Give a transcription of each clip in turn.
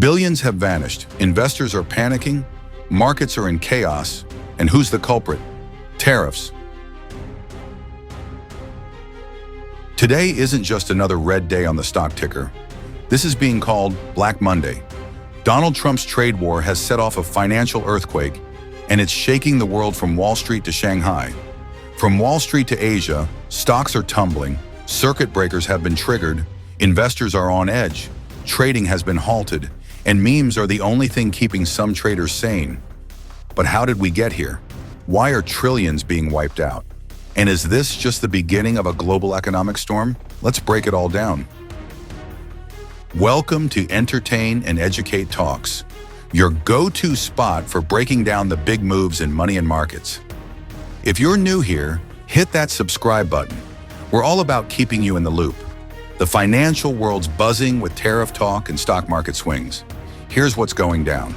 Billions have vanished, investors are panicking, markets are in chaos, and who's the culprit? Tariffs. Today isn't just another red day on the stock ticker. This is being called Black Monday. Donald Trump's trade war has set off a financial earthquake, and it's shaking the world from Wall Street to Shanghai. From Wall Street to Asia, stocks are tumbling, circuit breakers have been triggered, investors are on edge, trading has been halted, and memes are the only thing keeping some traders sane. But how did we get here? Why are trillions being wiped out? And is this just the beginning of a global economic storm? Let's break it all down. Welcome to Entertain and Educate Talks, your go-to spot for breaking down the big moves in money and markets. If you're new here, hit that subscribe button. We're all about keeping you in the loop. The financial world's buzzing with tariff talk and stock market swings. Here's what's going down.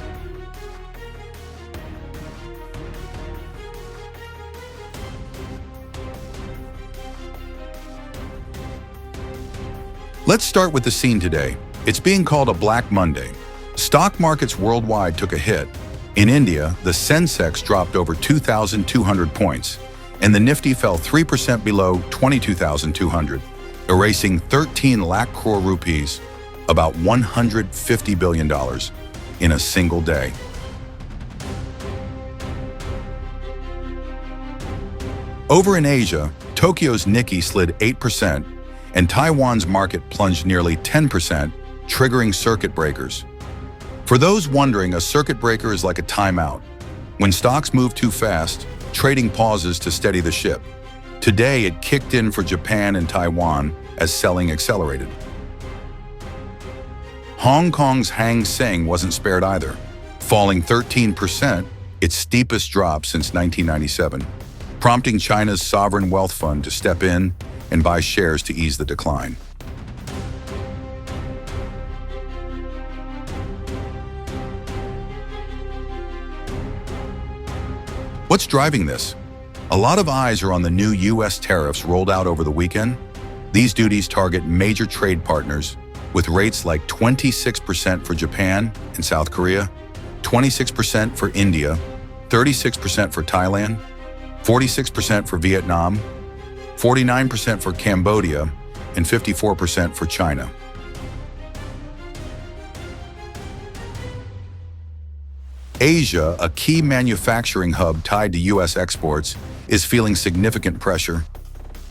Let's start with the scene today. It's being called a Black Monday. Stock markets worldwide took a hit. In India, the Sensex dropped over 2,200 points, and the Nifty fell 3% below 22,200, erasing 13 lakh crore rupees, about $150 billion, in a single day. Over in Asia, Tokyo's Nikkei slid 8%, and Taiwan's market plunged nearly 10%, triggering circuit breakers. For those wondering, a circuit breaker is like a timeout. When stocks move too fast, trading pauses to steady the ship. Today, it kicked in for Japan and Taiwan as selling accelerated. Hong Kong's Hang Seng wasn't spared either, falling 13%, its steepest drop since 1997, prompting China's sovereign wealth fund to step in and buy shares to ease the decline. What's driving this? A lot of eyes are on the new U.S. tariffs rolled out over the weekend. These duties target major trade partners, with rates like 26% for Japan and South Korea, 26% for India, 36% for Thailand, 46% for Vietnam, 49% for Cambodia, and 54% for China. Asia, a key manufacturing hub tied to U.S. exports, is feeling significant pressure.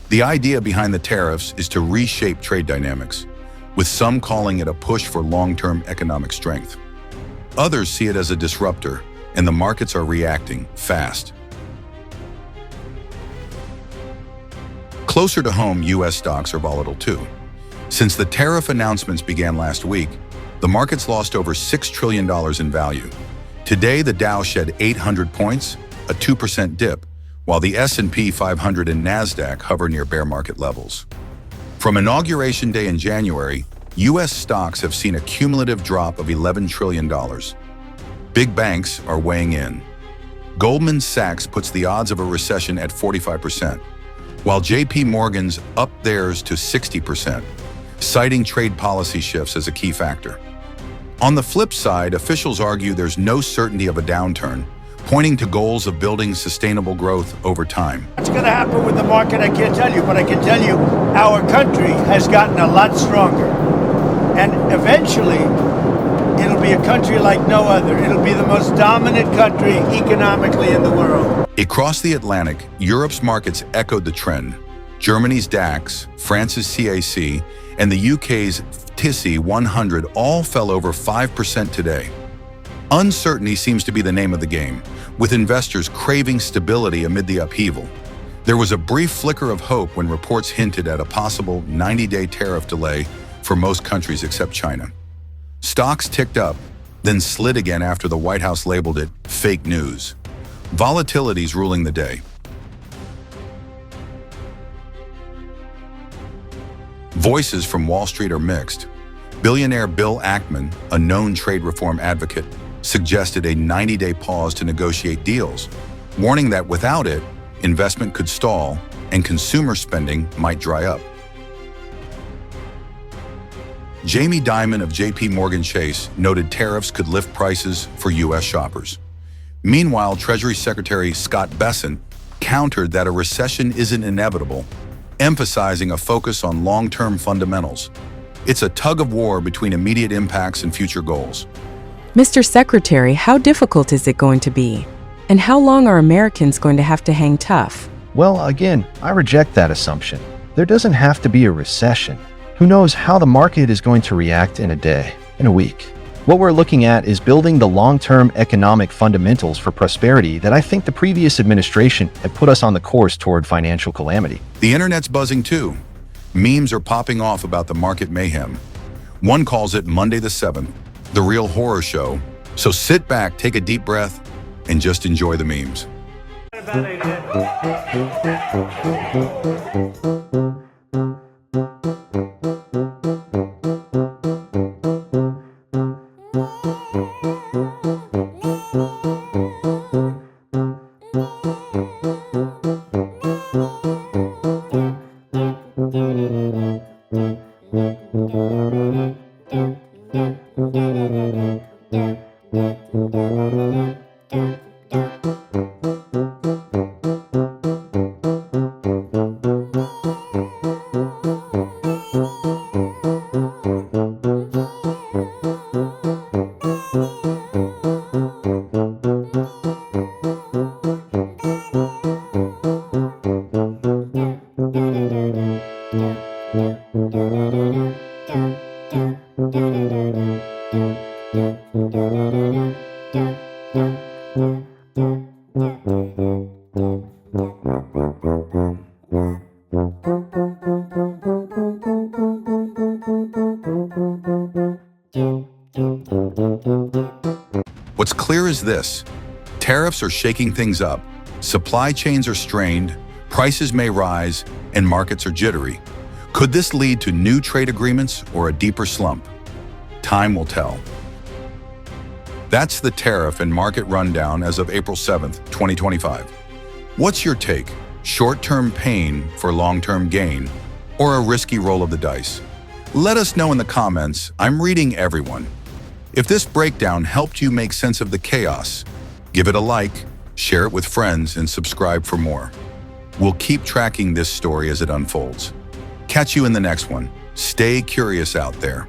The idea behind the tariffs is to reshape trade dynamics, with some calling it a push for long-term economic strength. Others see it as a disruptor, and the markets are reacting fast. Closer to home, U.S. stocks are volatile too. Since the tariff announcements began last week, the markets lost over $6 trillion in value. Today, the Dow shed 800 points, a 2% dip, while the S&P 500 and NASDAQ hover near bear market levels. From Inauguration Day in January, U.S. stocks have seen a cumulative drop of $11 trillion. Big banks are weighing in. Goldman Sachs puts the odds of a recession at 45%, while J.P. Morgan's upped theirs to 60%, citing trade policy shifts as a key factor. On the flip side, officials argue there's no certainty of a downturn, pointing to goals of building sustainable growth over time. What's going to happen with the market, I can't tell you, but I can tell you our country has gotten a lot stronger. And eventually, it'll be a country like no other. It'll be the most dominant country economically in the world. Across the Atlantic, Europe's markets echoed the trend. Germany's DAX, France's CAC, and the UK's FTSE 100 all fell over 5% today. Uncertainty seems to be the name of the game, with investors craving stability amid the upheaval. There was a brief flicker of hope when reports hinted at a possible 90-day tariff delay for most countries except China. Stocks ticked up, then slid again after the White House labeled it fake news. Volatility's ruling the day. Voices from Wall Street are mixed. Billionaire Bill Ackman, a known trade reform advocate, suggested a 90-day pause to negotiate deals, warning that without it, investment could stall and consumer spending might dry up. Jamie Dimon of JP Morgan Chase noted tariffs could lift prices for U.S. shoppers. Meanwhile, Treasury Secretary Scott Bessent countered that a recession isn't inevitable, emphasizing a focus on long-term fundamentals. It's a tug-of-war between immediate impacts and future goals. Mr. Secretary, how difficult is it going to be? And how long are Americans going to have to hang tough? Well, again, I reject that assumption. There doesn't have to be a recession. Who knows how the market is going to react in a day, in a week? What we're looking at is building the long-term economic fundamentals for prosperity that I think the previous administration had put us on the course toward financial calamity. The internet's buzzing too. Memes are popping off about the market mayhem. One calls it Monday the 7th, the real horror show. So sit back, take a deep breath, and just enjoy the memes. What's clear is this: tariffs are shaking things up, supply chains are strained, prices may rise, and markets are jittery. Could this lead to new trade agreements or a deeper slump? Time will tell. That's the tariff and market rundown as of April 7th, 2025. What's your take? Short-term pain for long-term gain, or a risky roll of the dice? Let us know in the comments. I'm reading everyone. If this breakdown helped you make sense of the chaos, give it a like, share it with friends, and subscribe for more. We'll keep tracking this story as it unfolds. Catch you in the next one. Stay curious out there.